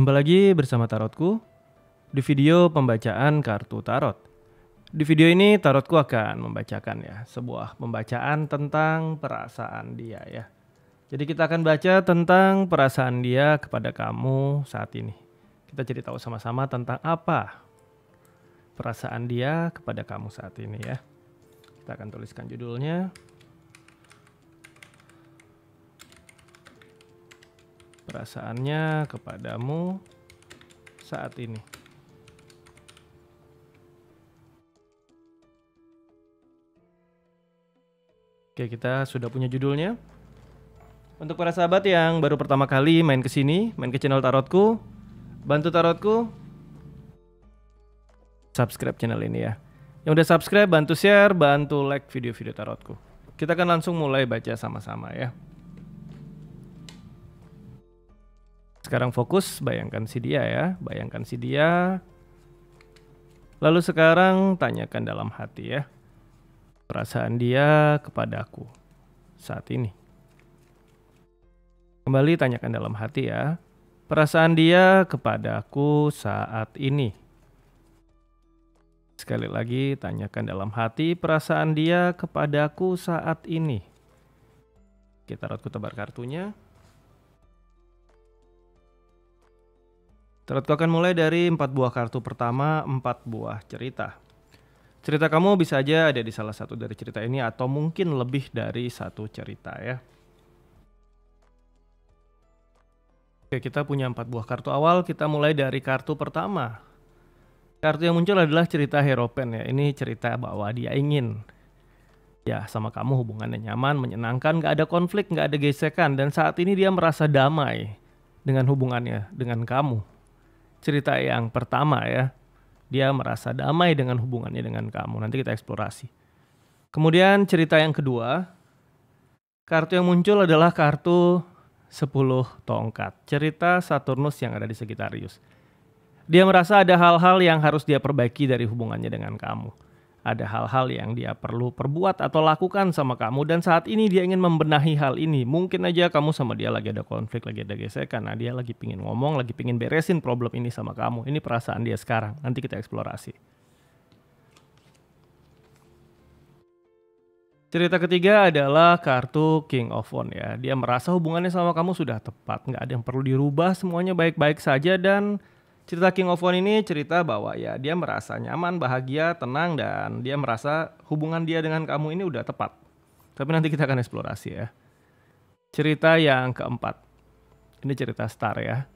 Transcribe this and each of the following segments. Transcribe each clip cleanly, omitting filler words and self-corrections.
Jumpa lagi bersama Tarotku di video pembacaan kartu tarot. Di video ini Tarotku akan membacakan sebuah pembacaan tentang perasaan dia ya. Jadi kita akan baca tentang perasaan dia kepada kamu saat ini. Kita cari tahu sama-sama tentang apa perasaan dia kepada kamu saat ini ya. Kita akan tuliskan judulnya. Perasaannya kepadamu saat ini. Oke, kita sudah punya judulnya. Untuk para sahabat yang baru pertama kali main ke sini, main ke channel Tarotku, bantu Tarotku subscribe channel ini ya. Yang udah subscribe, bantu share, bantu like video-video Tarotku. Kita akan langsung mulai baca sama-sama ya. Sekarang fokus, bayangkan si dia ya, bayangkan si dia. Lalu sekarang tanyakan dalam hati ya, perasaan dia kepadaku saat ini. Kembali tanyakan dalam hati ya, perasaan dia kepadaku saat ini. Sekali lagi tanyakan dalam hati, perasaan dia kepadaku saat ini. Kita Tarotku tebar kartunya. Tarotku akan mulai dari 4 buah kartu pertama, 4 buah cerita. Cerita kamu bisa aja ada di salah satu dari cerita ini atau mungkin lebih dari satu cerita ya. Oke, kita punya 4 buah kartu awal, kita mulai dari kartu pertama. Kartu yang muncul adalah cerita Hierophant ya. Ini cerita bahwa dia ingin ya sama kamu hubungannya nyaman, menyenangkan, gak ada konflik, gak ada gesekan. Dan saat ini dia merasa damai dengan hubungannya dengan kamu. Cerita yang pertama ya, dia merasa damai dengan hubungannya dengan kamu. Nanti kita eksplorasi. Kemudian cerita yang kedua, kartu yang muncul adalah kartu 10 tongkat. Cerita Saturnus yang ada di Sagittarius. Dia merasa ada hal-hal yang harus dia perbaiki dari hubungannya dengan kamu. Ada hal-hal yang dia perlu perbuat atau lakukan sama kamu. Dan saat ini dia ingin membenahi hal ini. Mungkin aja kamu sama dia lagi ada konflik, lagi ada gesekan. Nah dia lagi pingin ngomong, lagi pingin beresin problem ini sama kamu. Ini perasaan dia sekarang. Nanti kita eksplorasi. Cerita ketiga adalah kartu King of Wands ya. Dia merasa hubungannya sama kamu sudah tepat. Nggak ada yang perlu dirubah, semuanya baik-baik saja. Dan cerita King of Wands ini cerita bahwa ya dia merasa nyaman, bahagia, tenang, dan dia merasa hubungan dia dengan kamu ini udah tepat. Tapi nanti kita akan eksplorasi ya. Cerita yang keempat. Ini cerita Star ya.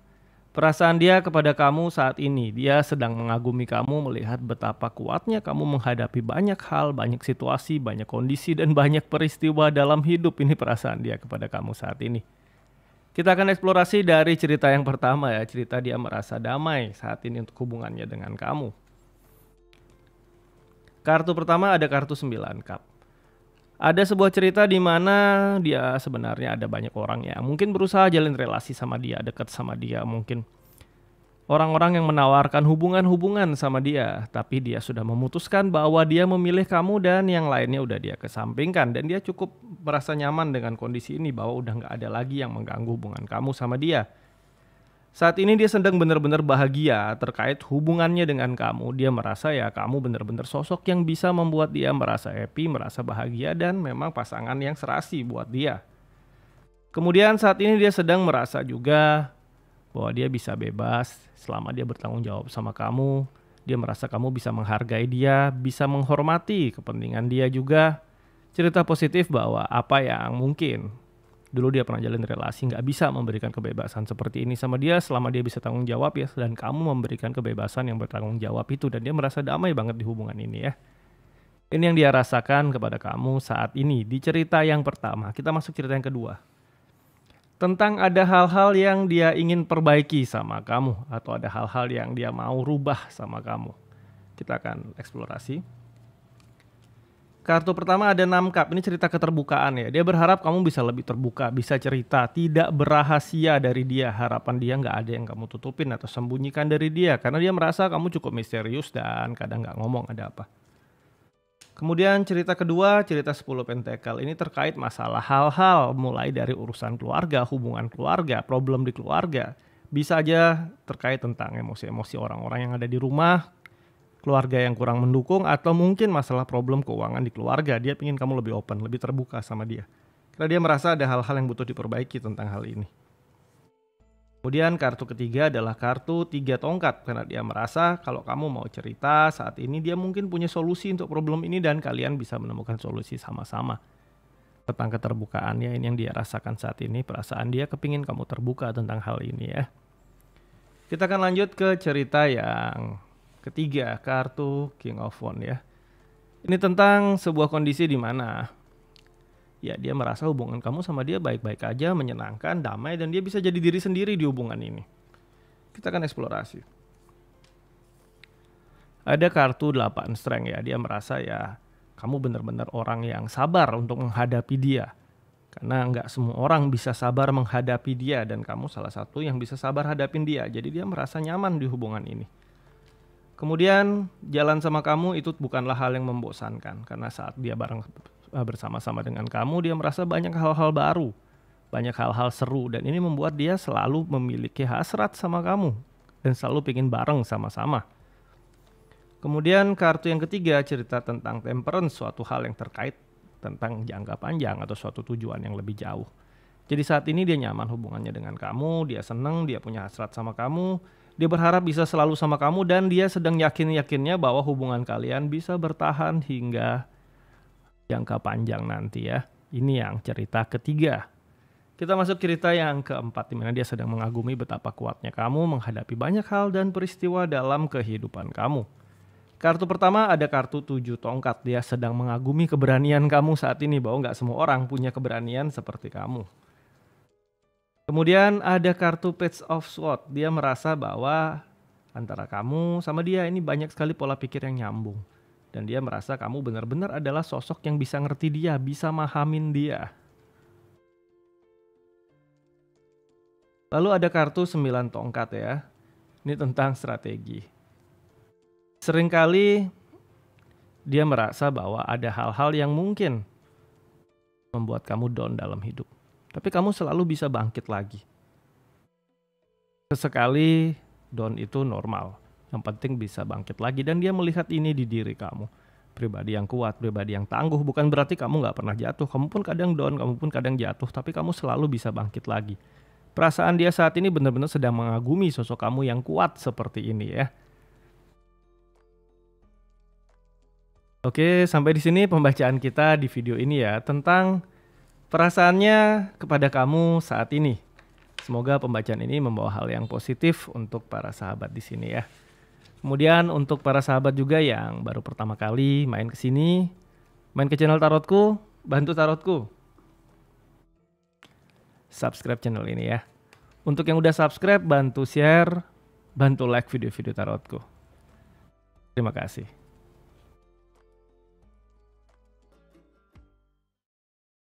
Perasaan dia kepada kamu saat ini. Dia sedang mengagumi kamu, melihat betapa kuatnya kamu menghadapi banyak hal, banyak situasi, banyak kondisi, dan banyak peristiwa dalam hidup. Ini perasaan dia kepada kamu saat ini. Kita akan eksplorasi dari cerita yang pertama ya. Cerita dia merasa damai saat ini untuk hubungannya dengan kamu. Kartu pertama ada kartu 9 cup. Ada sebuah cerita di mana dia sebenarnya ada banyak orang yang mungkin berusaha jalin relasi sama dia, dekat sama dia. Mungkin orang-orang yang menawarkan hubungan-hubungan sama dia. Tapi dia sudah memutuskan bahwa dia memilih kamu dan yang lainnya udah dia kesampingkan. Dan dia cukup merasa nyaman dengan kondisi ini bahwa udah gak ada lagi yang mengganggu hubungan kamu sama dia. Saat ini dia sedang benar-benar bahagia terkait hubungannya dengan kamu. Dia merasa ya kamu benar-benar sosok yang bisa membuat dia merasa happy, merasa bahagia dan memang pasangan yang serasi buat dia. Kemudian saat ini dia sedang merasa juga bahwa dia bisa bebas selama dia bertanggung jawab sama kamu. Dia merasa kamu bisa menghargai dia, bisa menghormati kepentingan dia juga. Cerita positif bahwa apa yang mungkin dulu dia pernah jalin relasi nggak bisa memberikan kebebasan seperti ini sama dia, selama dia bisa tanggung jawab ya, dan kamu memberikan kebebasan yang bertanggung jawab itu, dan dia merasa damai banget di hubungan ini ya. Ini yang dia rasakan kepada kamu saat ini di cerita yang pertama. Kita masuk cerita yang kedua. Tentang ada hal-hal yang dia ingin perbaiki sama kamu, atau ada hal-hal yang dia mau rubah sama kamu. Kita akan eksplorasi. Kartu pertama ada 6 cup. Ini cerita keterbukaan ya. Dia berharap kamu bisa lebih terbuka, bisa cerita, tidak berahasia dari dia. Harapan dia nggak ada yang kamu tutupin atau sembunyikan dari dia. Karena dia merasa kamu cukup misterius dan kadang nggak ngomong ada apa. Kemudian cerita kedua, cerita 10 pentakel. Ini terkait masalah hal-hal mulai dari urusan keluarga, hubungan keluarga, problem di keluarga. Bisa aja terkait tentang emosi-emosi orang-orang yang ada di rumah, keluarga yang kurang mendukung, atau mungkin masalah problem keuangan di keluarga. Dia ingin kamu lebih open, lebih terbuka sama dia. Karena dia merasa ada hal-hal yang butuh diperbaiki tentang hal ini. Kemudian kartu ketiga adalah kartu 3 tongkat. Karena dia merasa kalau kamu mau cerita saat ini, dia mungkin punya solusi untuk problem ini dan kalian bisa menemukan solusi sama-sama. Tentang keterbukaannya ini yang dia rasakan saat ini, perasaan dia kepingin kamu terbuka tentang hal ini ya. Kita akan lanjut ke cerita yang ketiga, kartu King of Wands ya. Ini tentang sebuah kondisi di mana ya dia merasa hubungan kamu sama dia baik-baik aja, menyenangkan, damai, dan dia bisa jadi diri sendiri di hubungan ini. Kita akan eksplorasi. Ada kartu 8 Strength ya, dia merasa ya kamu benar-benar orang yang sabar untuk menghadapi dia. Karena nggak semua orang bisa sabar menghadapi dia dan kamu salah satu yang bisa sabar hadapin dia. Jadi dia merasa nyaman di hubungan ini. Kemudian jalan sama kamu itu bukanlah hal yang membosankan. Karena saat dia bersama-sama dengan kamu, dia merasa banyak hal-hal baru. Banyak hal-hal seru dan ini membuat dia selalu memiliki hasrat sama kamu. Dan selalu pengen bareng sama-sama. Kemudian kartu yang ketiga cerita tentang temperance, suatu hal yang terkait tentang jangka panjang atau suatu tujuan yang lebih jauh. Jadi saat ini dia nyaman hubungannya dengan kamu, dia seneng, dia punya hasrat sama kamu, dia berharap bisa selalu sama kamu dan dia sedang yakin-yakinnya bahwa hubungan kalian bisa bertahan hingga jangka panjang nanti ya. Ini yang cerita ketiga. Kita masuk cerita yang keempat, di mana dia sedang mengagumi betapa kuatnya kamu menghadapi banyak hal dan peristiwa dalam kehidupan kamu. Kartu pertama ada kartu 7 tongkat. Dia sedang mengagumi keberanian kamu saat ini, bahwa nggak semua orang punya keberanian seperti kamu. Kemudian ada kartu Page of Swords. Dia merasa bahwa antara kamu sama dia ini banyak sekali pola pikir yang nyambung. Dan dia merasa kamu benar-benar adalah sosok yang bisa ngerti dia, bisa mahamin dia. Lalu ada kartu 9 tongkat ya. Ini tentang strategi. Seringkali dia merasa bahwa ada hal-hal yang mungkin membuat kamu down dalam hidup. Tapi kamu selalu bisa bangkit lagi. Sesekali down itu normal. Yang penting bisa bangkit lagi dan dia melihat ini di diri kamu. Pribadi yang kuat, pribadi yang tangguh. Bukan berarti kamu gak pernah jatuh. Kamu pun kadang down, kamu pun kadang jatuh. Tapi kamu selalu bisa bangkit lagi. Perasaan dia saat ini benar-benar sedang mengagumi sosok kamu yang kuat seperti ini ya. Oke, sampai di sini pembacaan kita di video ini ya, tentang perasaannya kepada kamu saat ini. Semoga pembacaan ini membawa hal yang positif untuk para sahabat di sini ya. Kemudian untuk para sahabat juga yang baru pertama kali main ke sini, main ke channel Tarotku, bantu Tarotku subscribe channel ini ya. Untuk yang udah subscribe, bantu share, bantu like video-video Tarotku. Terima kasih.